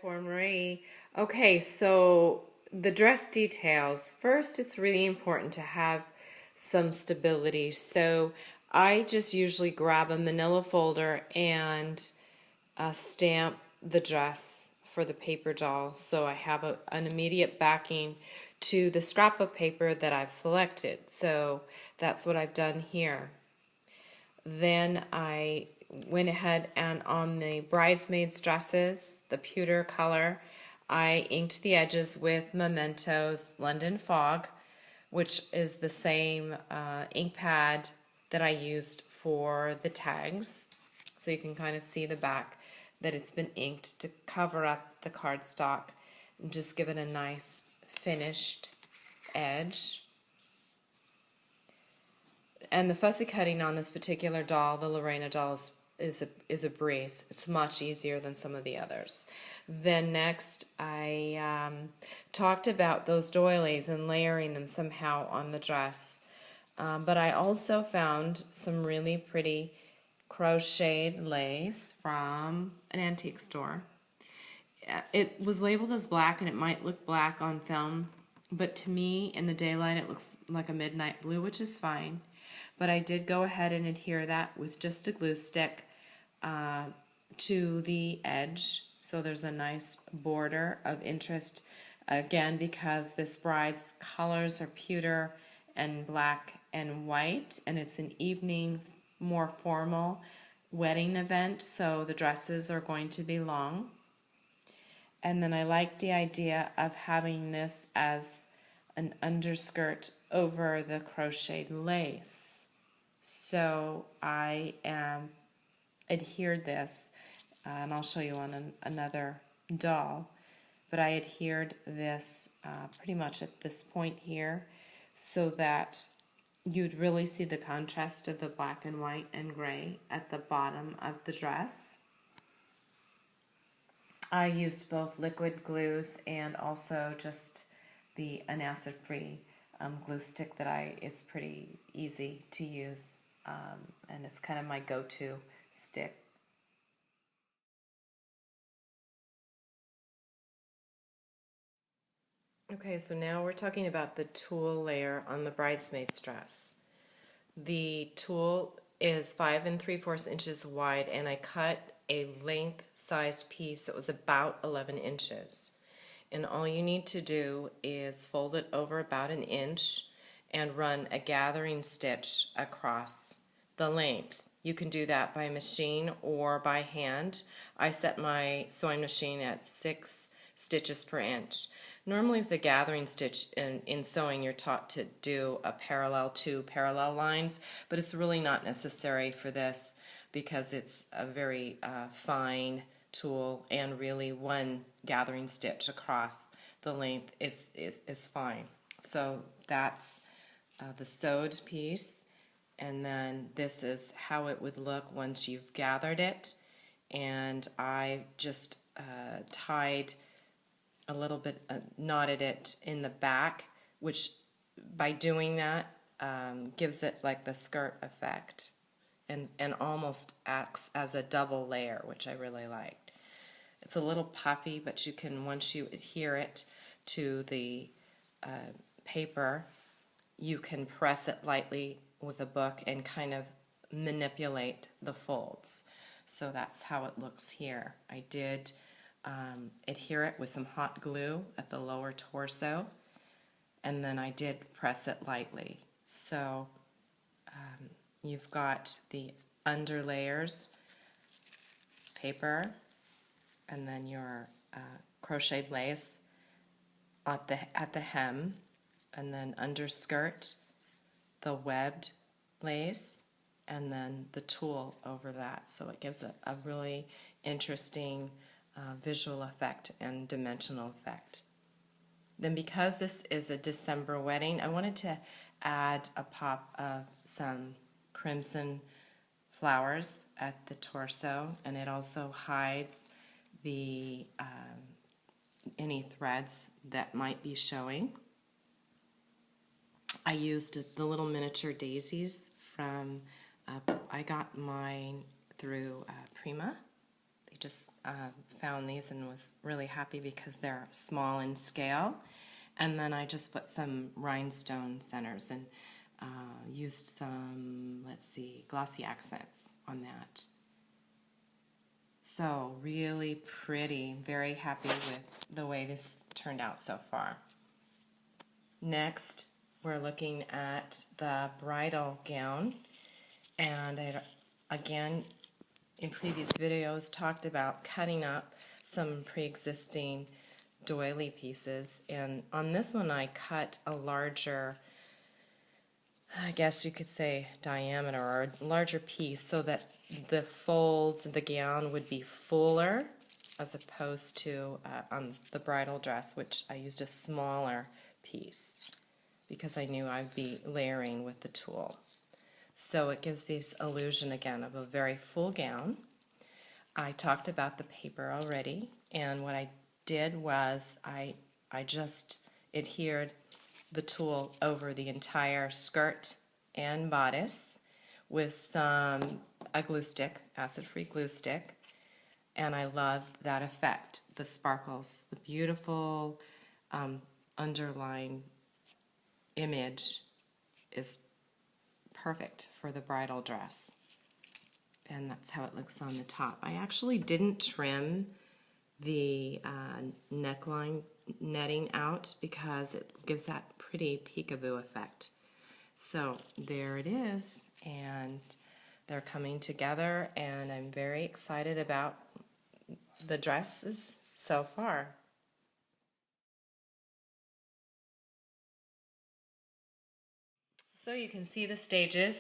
for Marie. Okay, so the dress details. First, it's really important to have some stability. So I just usually grab a manila folder and stamp the dress for the paper doll. So I have an immediate backing to the scrapbook paper that I've selected. So that's what I've done here. Then I went ahead and on the bridesmaids dresses, the pewter color, I inked the edges with Memento's London Fog, which is the same ink pad that I used for the tags. So you can kind of see the back that it's been inked to cover up the cardstock and just give it a nice finished edge. And the fussy cutting on this particular doll, the Lorena doll, is a breeze. It's much easier than some of the others. Then next, I talked about those doilies and layering them somehow on the dress. But I also found some really pretty crocheted lace from an antique store. It was labeled as black, and it might look black on film, but to me, in the daylight, it looks like a midnight blue, which is fine. But I did go ahead and adhere that with just a glue stick to the edge. So there's a nice border of interest. Again, because this bride's colors are pewter and black and white, and it's an evening, more formal wedding event, so the dresses are going to be long. And then I like the idea of having this as an underskirt over the crocheted lace. So I adhered this, and I'll show you on another doll, but I adhered this pretty much at this point here so that you'd really see the contrast of the black and white and gray at the bottom of the dress. I used both liquid glues and also just the an acid-free glue stick that is pretty easy to use, and it's kind of my go-to stick. Okay, so now we're talking about the tulle layer on the bridesmaid's dress. The tulle is 5 3/4 inches wide, and I cut a length-sized piece that was about 11 inches. And all you need to do is fold it over about an inch and run a gathering stitch across the length. You can do that by machine or by hand. I set my sewing machine at 6 stitches per inch. Normally with a gathering stitch in sewing, you're taught to do two parallel lines, but it's really not necessary for this because it's a very fine tulle, and really one gathering stitch across the length is fine. So that's the sewed piece, and then this is how it would look once you've gathered it. And I just tied a little bit, knotted it in the back, which by doing that gives it like the skirt effect and almost acts as a double layer, which I really liked. It's a little puffy, but you can, once you adhere it to the paper, you can press it lightly with a book and kind of manipulate the folds. So that's how it looks here. I did adhere it with some hot glue at the lower torso, and then I did press it lightly. So you've got the under layers, paper, and then your crocheted lace at the hem, and then underskirt, the webbed lace, and then the tulle over that. So it gives a really interesting visual effect and dimensional effect. Then, because this is a December wedding, I wanted to add a pop of some crimson flowers at the torso, and it also hides the any threads that might be showing. I used the little miniature daisies from, I got mine through Prima. They just found these and was really happy because they're small in scale. And then I just put some rhinestone centers and used some, let's see, glossy accents on that. So really pretty, very happy with the way this turned out so far. Next, we're looking at the bridal gown, and I, again, in previous videos, talked about cutting up some pre-existing doily pieces, and on this one I cut a larger, I guess you could say, diameter or a larger piece so that the folds of the gown would be fuller as opposed to on the bridal dress, which I used a smaller piece because I knew I'd be layering with the tulle. So it gives this illusion again of a very full gown. I talked about the paper already, and what I did was I just adhered the tulle over the entire skirt and bodice with a glue stick, acid-free glue stick, and I love that effect. The sparkles, the beautiful underline image is perfect for the bridal dress, and that's how it looks on the top. I actually didn't trim the neckline netting out because it gives that pretty peekaboo effect. So there it is, and they're coming together, and I'm very excited about the dresses so far. So you can see the stages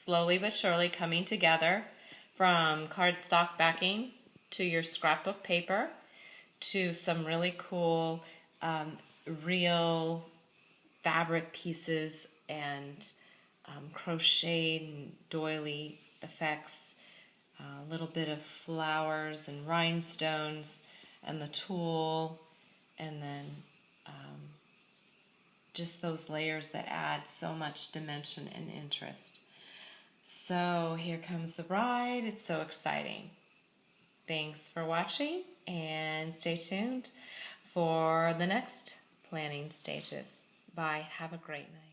slowly but surely coming together, from cardstock backing to your scrapbook paper to some really cool real fabric pieces and crocheted and doily effects, a little bit of flowers and rhinestones and the tulle, and then just those layers that add so much dimension and interest. So here comes the bride. It's so exciting. Thanks for watching, and stay tuned for the next planning stages. Bye. Have a great night.